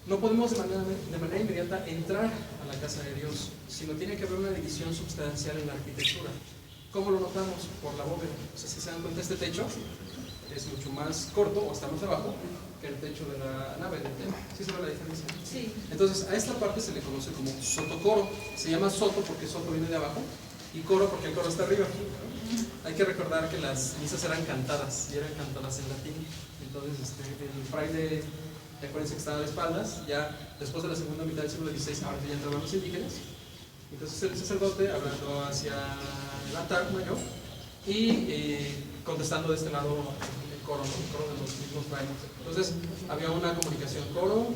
No podemos de manera inmediata entrar a la casa de Dios, sino tiene que haber una división sustancial en la arquitectura. ¿Cómo lo notamos? Por la bóveda. O sea, si se dan cuenta, este techo es mucho más corto o está más abajo que el techo de la nave del templo. ¿Sí se ve la diferencia? Sí. Entonces, a esta parte se le conoce como sotocoro. Se llama soto porque soto viene de abajo y coro porque el coro está arriba. Hay que recordar que las misas eran cantadas y eran cantadas en latín. Entonces, el fraile, acuérdense que estaba de espaldas, ya después de la segunda mitad del siglo XVI, ahora ya entraban los indígenas. Entonces, el sacerdote hablando hacia el altar mayor y contestando de este lado el coro, ¿no? El coro de los mismos frailes. Entonces, había una comunicación coro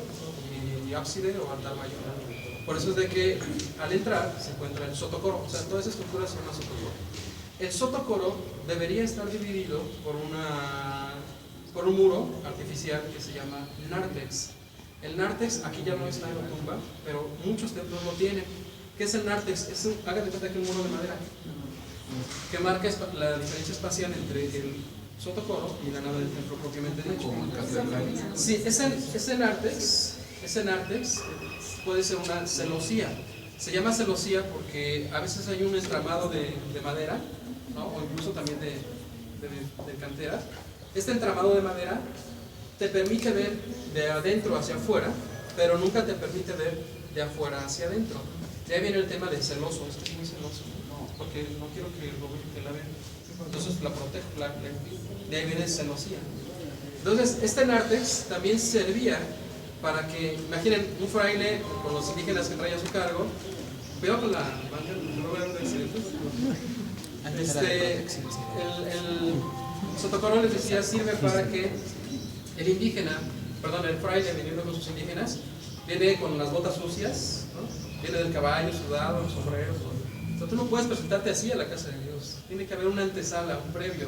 y ábside o altar mayor. Por eso es de que al entrar se encuentra el sotocoro. O sea, toda esa estructura se llama sotocoro. El sotocoro debería estar dividido por un muro artificial que se llama nártex. El nártex aquí ya no está en la tumba, pero muchos templos lo tienen. ¿Qué es el nártex? Hagan de cuenta que es un muro de madera que marca la diferencia espacial entre el sotocoro y la nave del templo propiamente dicho. Sí, ese nártex puede ser una celosía. Se llama celosía porque a veces hay un entramado de madera, ¿no? O incluso también de cantera. Este entramado de madera te permite ver de adentro hacia afuera, pero nunca te permite ver de afuera hacia adentro. De ahí viene el tema de celoso. Estoy muy celoso, ¿no? Porque no quiero que la vean. Entonces la protejo. De ahí viene celosía. Entonces, este nártex también servía para que, imaginen, un fraile con los indígenas que traía a su cargo. Cuidado con la manga, no vean de accidentes. El sotocoro les decía, sirve para que el fraile viniendo con sus indígenas, viene con las botas sucias, ¿no? Viene del caballo, sudado, los sombreros. O sea, tú no puedes presentarte así a la casa de Dios. Tiene que haber una antesala, un previo.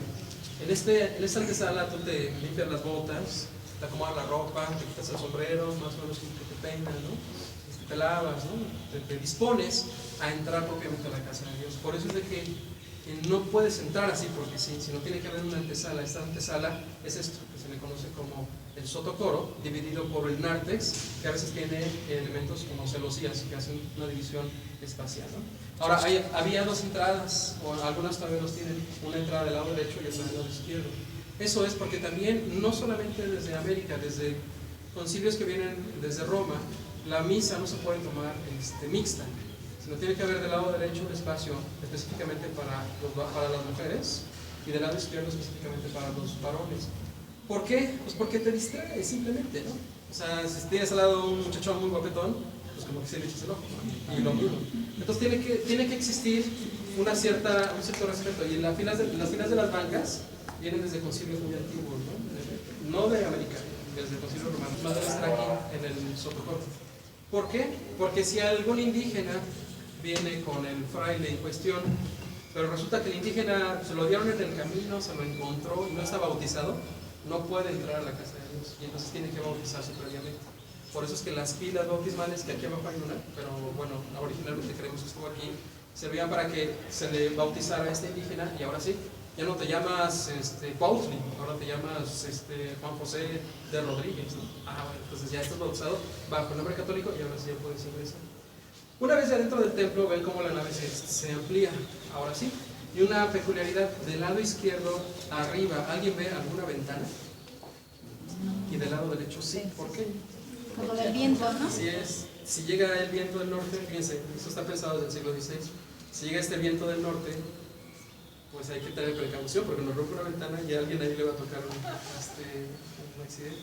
En esta antesala tú te limpias las botas, te acomodas la ropa, te quitas el sombrero, más o menos que te peinas, ¿no? Te lavas, ¿no? Te dispones a entrar propiamente a la casa de Dios. Por eso es de que no puedes entrar así porque sí, sino tiene que haber una antesala. Esta antesala es esto, que se le conoce como el sotocoro, dividido por el nártex, que a veces tiene elementos como celosías que hacen una división espacial, ¿no? Ahora, había dos entradas, o algunas todavía los tienen, una entrada del lado derecho y otra del lado izquierdo. Eso es porque también, no solamente desde América, desde concilios que vienen desde Roma, la misa no se puede tomar mixta, sino tiene que haber del lado derecho un espacio específicamente para las mujeres y del lado izquierdo específicamente para los varones. ¿Por qué? Pues porque te distrae simplemente, ¿no? O sea, si tienes al lado un muchachón muy guapetón, pues como que se le echas el ojo, ¿no? Y lo mismo. Entonces tiene que existir un cierto respeto. Y las filas de las bancas vienen desde concilios muy antiguos, ¿no? No de América, desde el concilio romano. Más debe estar aquí en el sotocoro. ¿Por qué? Porque si algún indígena viene con el fraile en cuestión, pero resulta que el indígena se lo dieron en el camino, se lo encontró y no está bautizado, no puede entrar a la casa de Dios y entonces tiene que bautizarse previamente. Por eso es que las pilas bautismales, que aquí abajo hay una, pero bueno, originalmente creemos que estuvo aquí, servían para que se le bautizara a este indígena y ahora sí, ya no te llamas Cuautli, ahora te llamas Juan José de Rodríguez, ¿no? Bueno, entonces ya estás bautizado bajo el nombre católico y ahora sí ya puedes ingresar. Una vez adentro del templo ven cómo la nave se amplía, ahora sí. Y una peculiaridad, del lado izquierdo arriba, ¿alguien ve alguna ventana? Y del lado derecho sí, ¿por qué? Por lo del viento, ¿no? Así es, si llega el viento del norte, fíjense, esto está pensado desde el siglo XVI, si llega este viento del norte, pues hay que tener precaución porque nos rompe una ventana y a alguien ahí le va a tocar un accidente.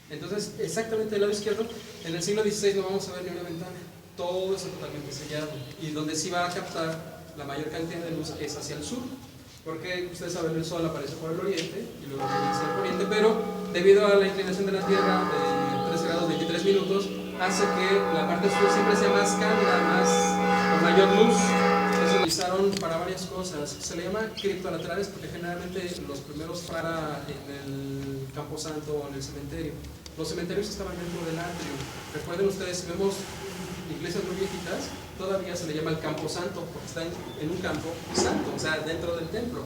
Entonces, exactamente del lado izquierdo, en el siglo XVI no vamos a ver ni una ventana, todo está totalmente sellado y donde sí va a captar la mayor cantidad de luz es hacia el sur, porque ustedes saben el sol aparece por el oriente y luego viene hacia el poniente, pero debido a la inclinación de la Tierra de 3 grados 23 minutos hace que la parte sur siempre sea más cálida, con mayor luz. Eso lo utilizaron para varias cosas. Se le llama criptolaterales porque generalmente los primeros para en el camposanto o en el cementerio. Los cementerios estaban dentro del atrio. Recuerden ustedes, si vemos iglesias muy viejitas, todavía se le llama el camposanto porque está en un campo santo, o sea, dentro del templo.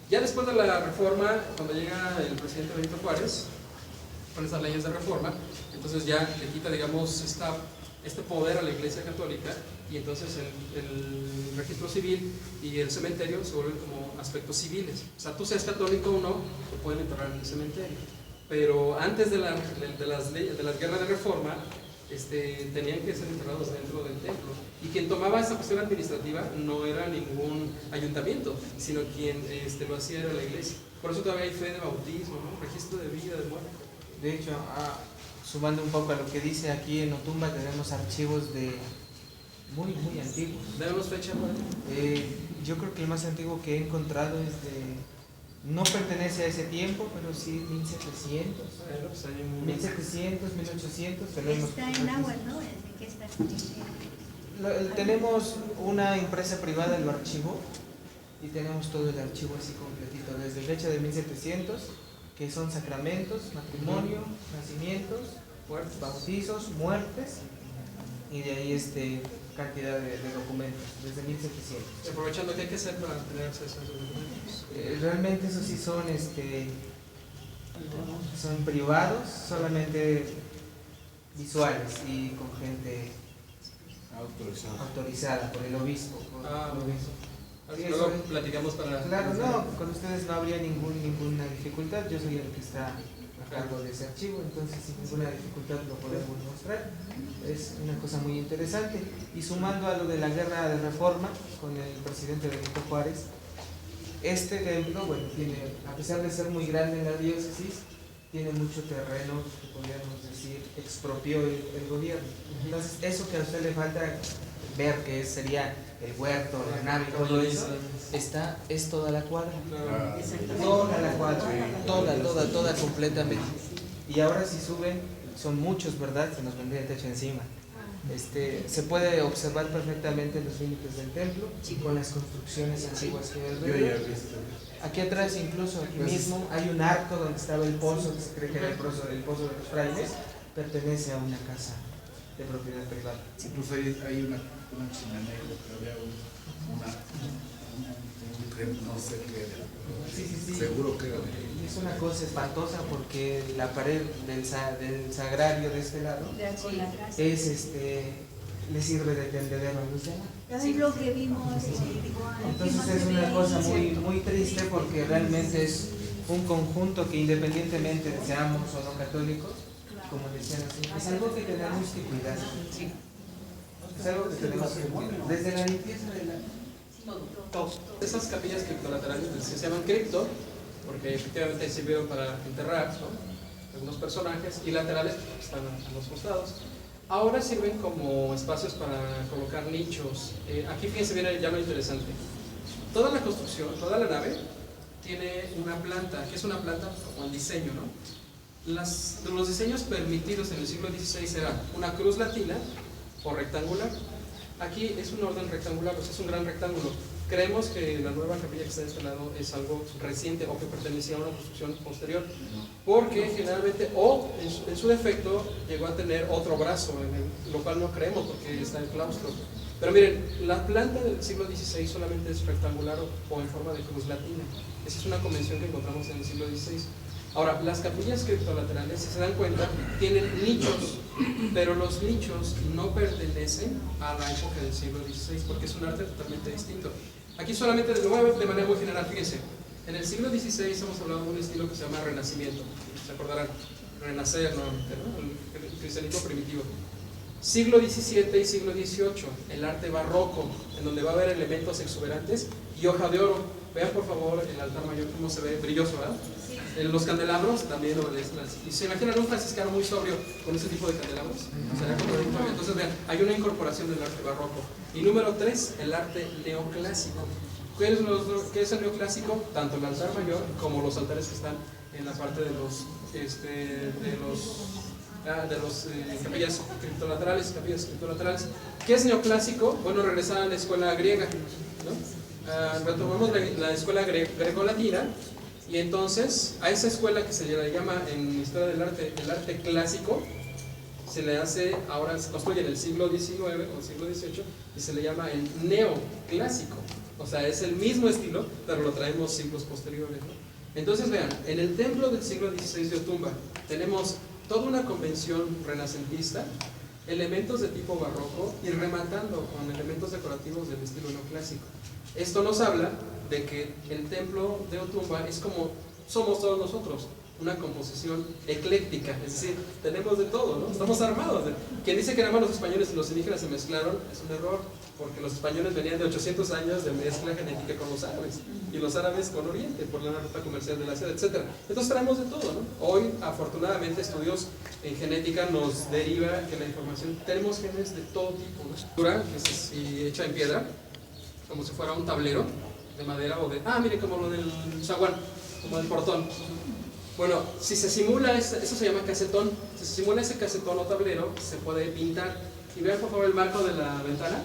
Ya después de la reforma, cuando llega el presidente Benito Juárez, con esas leyes de reforma. Entonces ya le quita, digamos, este poder a la Iglesia Católica, y entonces el registro civil y el cementerio se vuelven como aspectos civiles. O sea, tú seas católico o no, te pueden enterrar en el cementerio. Pero antes de las guerras de reforma, tenían que ser enterrados dentro del templo. Y quien tomaba esa cuestión administrativa no era ningún ayuntamiento, sino quien lo hacía era la iglesia. Por eso todavía hay fe de bautismo, ¿no? Registro de vida, de muerte. De hecho, sumando un poco a lo que dice aquí en Otumba, tenemos archivos de muy antiguos. ¿Damos fecha? Yo creo que el más antiguo que he encontrado es no pertenece a ese tiempo, pero sí 1700. Bueno, pues hay 1700, 1800. Está en agua, ¿no? ¿En qué está? Tenemos una empresa privada, lo archivó, y tenemos todo el archivo así completito, desde fecha de 1700, que son sacramentos, matrimonio, nacimientos, bautizos, muertes, y de ahí cantidad de documentos, desde 1700. Aprovechando, ¿qué hay que hacer para tener acceso a esos documentos? Realmente esos sí son privados, solamente visuales y con gente autorizada por el obispo. Luego platicamos para... Claro, no, con ustedes no habría ninguna dificultad. Yo soy el que está a cargo de ese archivo, entonces sin ninguna dificultad lo podemos mostrar. Es una cosa muy interesante. Y sumando a lo de la guerra de reforma con el presidente Benito Juárez, este templo, bueno, a pesar de ser muy grande en la diócesis, tiene mucho terreno que podríamos decir expropió el gobierno. Entonces, eso que a usted le falta ver, que sería el huerto, la nave, todo eso, es toda la cuadra. Toda la cuadra, toda completamente. Y ahora si suben, son muchos, ¿verdad? Se nos vendría el techo encima. Se puede observar perfectamente los límites del templo con las construcciones antiguas que hay. Aquí atrás, incluso aquí mismo, hay un arco donde estaba el pozo, que se cree que era el pozo de los frailes, pertenece a una casa de propiedad privada. Incluso hay una chimenea, había no sé qué, Sí. seguro que era. Es una cosa espantosa porque la pared del sagrario de este lado le sirve de tendedero a los demás. Es lo que vimos. Entonces es una cosa muy triste porque realmente es un conjunto que independientemente de seamos o no católicos, como decían así, es algo que tenemos que cuidar. Es algo que tenemos que cuidar. Desde la limpieza de todo. Esas capillas criptolaterales se llaman cripto, porque efectivamente sirvieron para enterrar, ¿no?, algunos personajes, y laterales están a los costados. Ahora sirven como espacios para colocar nichos. Aquí fíjense bien ya lo interesante. Toda la construcción, toda la nave tiene una planta. ¿Qué es una planta? Como el diseño, ¿no? Los diseños permitidos en el siglo XVI eran una cruz latina o rectangular. Aquí es un orden rectangular, o sea, es un gran rectángulo. Creemos que la nueva capilla que está de este lado es algo reciente o que pertenecía a una construcción posterior, porque generalmente, o en su defecto, llegó a tener otro brazo, lo cual no creemos porque está en claustro. Pero miren, la planta del siglo XVI solamente es rectangular o en forma de cruz latina. Esa es una convención que encontramos en el siglo XVI. Ahora, las capillas criptolaterales, si se dan cuenta, tienen nichos, pero los nichos no pertenecen a la época del siglo XVI, porque es un arte totalmente distinto. Aquí solamente de manera muy general, fíjense, en el siglo XVI estamos hablando de un estilo que se llama Renacimiento, se acordarán, renacer nuevamente, ¿no?, el cristianismo primitivo. Siglo XVII y siglo XVIII, el arte barroco, en donde va a haber elementos exuberantes y hoja de oro. Vean por favor el altar mayor cómo se ve brilloso, ¿verdad? Sí. Los candelabros también obedecen. Y se imaginan un franciscano muy sobrio con ese tipo de candelabros. Será contradictorio. Entonces vean, hay una incorporación del arte barroco. Y número 3, el arte neoclásico. ¿Qué es el neoclásico? Tanto el altar mayor como los altares que están en la parte de los capillas criptolaterales. ¿Qué es neoclásico? Bueno, regresar a la escuela griega, ¿no? Retomamos la escuela greco-latina, y entonces a esa escuela que se le llama en historia del arte el arte clásico, se le hace, ahora se construye en el siglo XIX o siglo XVIII y se le llama el neoclásico. O sea, es el mismo estilo, pero lo traemos siglos posteriores, ¿no? Entonces vean, en el templo del siglo XVI de Otumba tenemos toda una convención renacentista, elementos de tipo barroco y rematando con elementos decorativos del estilo neoclásico. Esto nos habla de que el templo de Otumba es como somos todos nosotros, una composición ecléctica, es decir, tenemos de todo, ¿no? Estamos armados. Quien dice que nada más los españoles y los indígenas se mezclaron es un error, porque los españoles venían de 800 años de mezcla genética con los árabes, y los árabes con Oriente, por la ruta comercial de la seda, etc. Entonces traemos de todo, ¿no? Hoy, afortunadamente, estudios en genética nos deriva que la información, tenemos genes de todo tipo, ¿no? Que es así, hecha en piedra, como si fuera un tablero de madera o de... mire, como lo del zaguán, como del portón. Bueno, si se simula, eso se llama casetón, si se simula ese casetón o tablero, se puede pintar. Y vean por favor el marco de la ventana,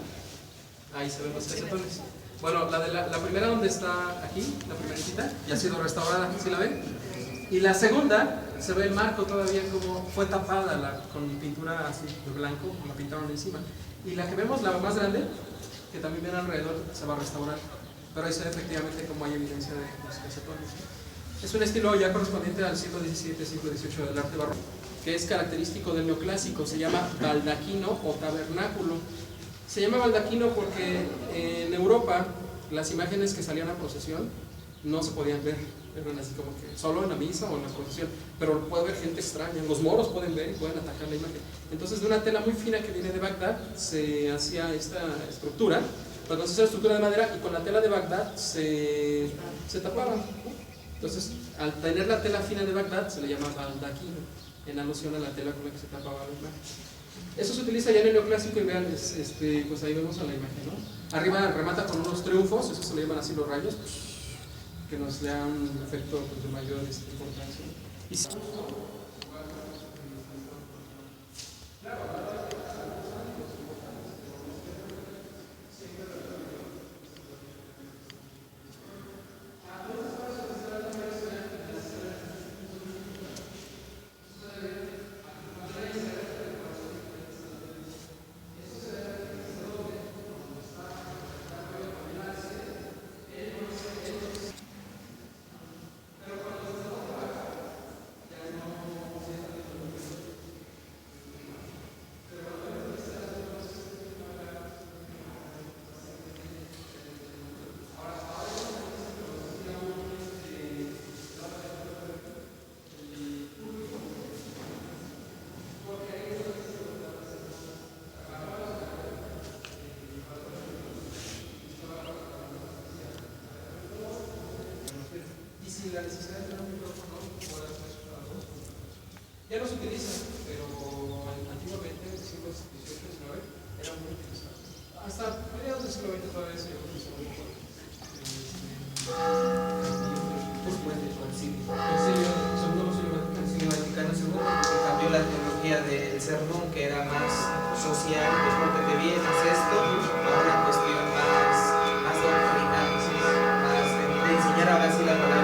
ahí se ven los casetones. Bueno, la primera donde está aquí, la primerita, ya ha sido restaurada, ¿sí la ven? Y la segunda, se ve el marco todavía como fue tapada con pintura así de blanco, como la pintaron encima. Y la que vemos, la más grande, que también ven alrededor, se va a restaurar. Pero ahí se ve efectivamente como hay evidencia de los casetones. Es un estilo ya correspondiente al siglo XVII, siglo XVIII del arte barroco, que es característico del neoclásico, se llama baldaquino o tabernáculo. Se llama baldaquino porque en Europa las imágenes que salían a procesión no se podían ver, eran así como que solo en la misa o en la procesión, pero puede haber gente extraña, los moros pueden ver y pueden atacar la imagen. Entonces de una tela muy fina que viene de Bagdad se hacía esta estructura, cuando se hacía la estructura de madera y con la tela de Bagdad se tapaba. Entonces, al tener la tela fina de Bagdad, se le llama baldaquino, en alusión a la tela con la que se tapaba la imagen. Eso se utiliza ya en el neoclásico y vean, pues ahí vemos a la imagen, ¿no? Arriba remata con unos triunfos, eso se le llaman así los rayos, que nos dan un efecto pues, de mayor importancia. La necesidad de tener un micrófono puede hacer para dos. Ya no se utiliza, pero antiguamente, en el siglo XVIII, XIX, era muy utilizado. Hasta mediados del siglo XX todavía se utilizó mucho. Concilio Vaticano II, que cambió la teología del sermón, que era más social, de pórtate bien, haz esto, a una cuestión más doctrinal, más de enseñar ahora sí la palabra